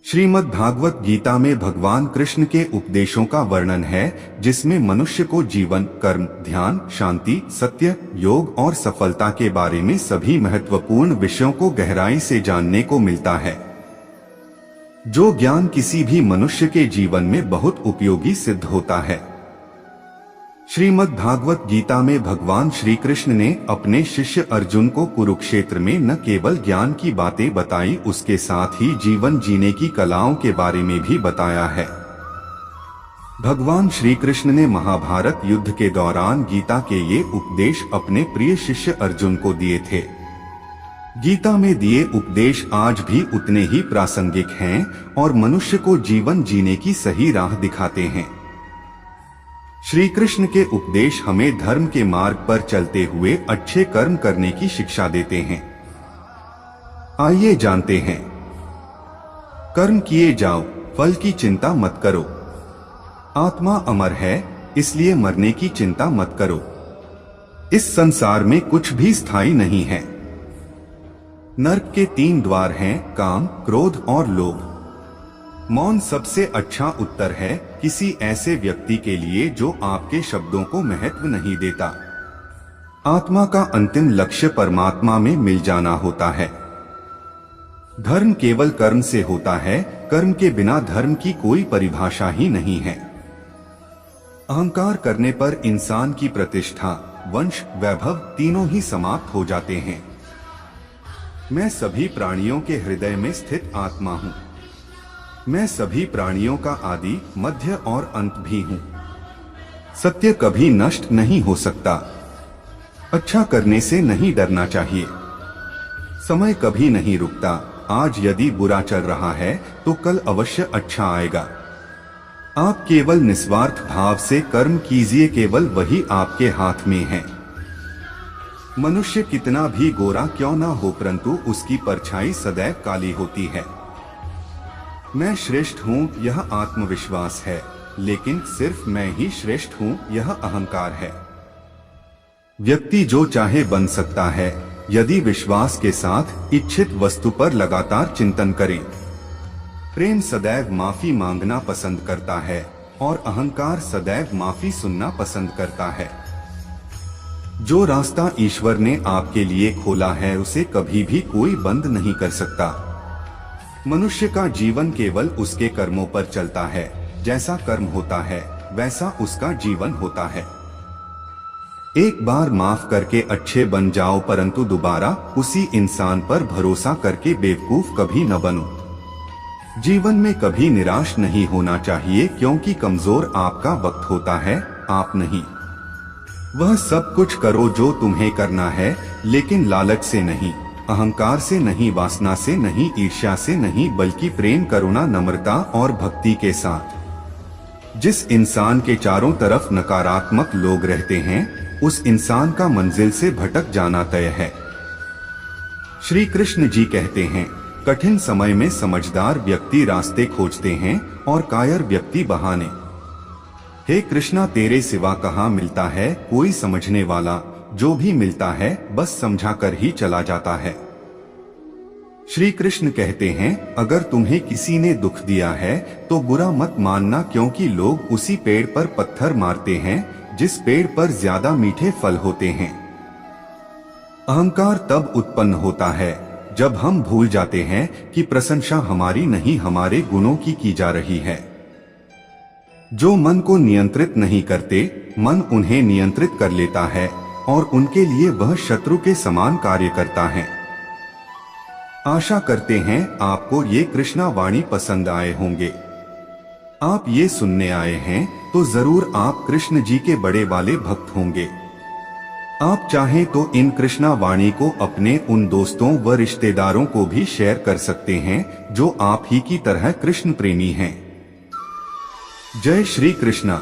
श्रीमद् भागवत गीता में भगवान कृष्ण के उपदेशों का वर्णन है, जिसमें मनुष्य को जीवन, कर्म, ध्यान, शांति, सत्य, योग और सफलता के बारे में सभी महत्वपूर्ण विषयों को गहराई से जानने को मिलता है, जो ज्ञान किसी भी मनुष्य के जीवन में बहुत उपयोगी सिद्ध होता है। श्रीमद् भागवत गीता में भगवान श्री कृष्ण ने अपने शिष्य अर्जुन को कुरुक्षेत्र में न केवल ज्ञान की बातें बताई, उसके साथ ही जीवन जीने की कलाओं के बारे में भी बताया है। भगवान श्री कृष्ण ने महाभारत युद्ध के दौरान गीता के ये उपदेश अपने प्रिय शिष्य अर्जुन को दिए थे। गीता में दिए उपदेश आज भी उतने ही प्रासंगिक हैं और मनुष्य को जीवन जीने की सही राह दिखाते हैं। श्री कृष्ण के उपदेश हमें धर्म के मार्ग पर चलते हुए अच्छे कर्म करने की शिक्षा देते हैं। आइए जानते हैं। कर्म किए जाओ, फल की चिंता मत करो। आत्मा अमर है, इसलिए मरने की चिंता मत करो। इस संसार में कुछ भी स्थायी नहीं है। नरक के 3 द्वार हैं, काम, क्रोध और लोभ। मौन सबसे अच्छा उत्तर है किसी ऐसे व्यक्ति के लिए जो आपके शब्दों को महत्व नहीं देता। आत्मा का अंतिम लक्ष्य परमात्मा में मिल जाना होता है। धर्म केवल कर्म से होता है, कर्म के बिना धर्म की कोई परिभाषा ही नहीं है। अहंकार करने पर इंसान की प्रतिष्ठा, वंश, वैभव तीनों ही समाप्त हो जाते हैं। मैं सभी प्राणियों के हृदय में स्थित आत्मा हूँ। मैं सभी प्राणियों का आदि, मध्य और अंत भी हूँ। सत्य कभी नष्ट नहीं हो सकता। अच्छा करने से नहीं डरना चाहिए। समय कभी नहीं रुकता। आज यदि बुरा चल रहा है तो कल अवश्य अच्छा आएगा। आप केवल निस्वार्थ भाव से कर्म कीजिए, केवल वही आपके हाथ में है। मनुष्य कितना भी गोरा क्यों ना हो, परंतु उसकी परछाई सदैव काली होती है। मैं श्रेष्ठ हूँ, यह आत्मविश्वास है, लेकिन सिर्फ मैं ही श्रेष्ठ हूँ, यह अहंकार है। व्यक्ति जो चाहे बन सकता है, यदि विश्वास के साथ इच्छित वस्तु पर लगातार चिंतन करें। प्रेम सदैव माफी मांगना पसंद करता है और अहंकार सदैव माफी सुनना पसंद करता है। जो रास्ता ईश्वर ने आपके लिए खोला है, उसे कभी भी कोई बंद नहीं कर सकता। मनुष्य का जीवन केवल उसके कर्मों पर चलता है। जैसा कर्म होता है वैसा उसका जीवन होता है। एक बार माफ करके अच्छे बन जाओ, परंतु दोबारा उसी इंसान पर भरोसा करके बेवकूफ कभी न बनो। जीवन में कभी निराश नहीं होना चाहिए, क्योंकि कमजोर आपका वक्त होता है, आप नहीं। वह सब कुछ करो जो तुम्हें करना है, लेकिन लालच से नहीं, अहंकार से नहीं, वासना से नहीं, ईर्ष्या से नहीं, बल्कि प्रेम, करुणा, नम्रता और भक्ति के साथ। जिस इंसान के चारों तरफ नकारात्मक लोग रहते हैं, उस इंसान का मंजिल से भटक जाना तय है। श्री कृष्ण जी कहते हैं, कठिन समय में समझदार व्यक्ति रास्ते खोजते हैं और कायर व्यक्ति बहाने। हे कृष्णा, तेरे सिवा कहाँ मिलता है कोई समझने वाला। जो भी मिलता है बस समझा कर ही चला जाता है। श्री कृष्ण कहते हैं, अगर तुम्हें किसी ने दुख दिया है तो बुरा मत मानना, क्योंकि लोग उसी पेड़ पर पत्थर मारते हैं जिस पेड़ पर ज्यादा मीठे फल होते हैं। अहंकार तब उत्पन्न होता है जब हम भूल जाते हैं कि प्रशंसा हमारी नहीं, हमारे गुणों की जा रही है। जो मन को नियंत्रित नहीं करते, मन उन्हें नियंत्रित कर लेता है और उनके लिए वह शत्रु के समान कार्य करता है। आशा करते हैं आपको ये कृष्णा वाणी पसंद आए होंगे। आप ये सुनने आए हैं तो जरूर आप कृष्ण जी के बड़े वाले भक्त होंगे। आप चाहें तो इन कृष्णा वाणी को अपने उन दोस्तों व रिश्तेदारों को भी शेयर कर सकते हैं जो आप ही की तरह कृष्ण प्रेमी हैं। जय श्री कृष्णा।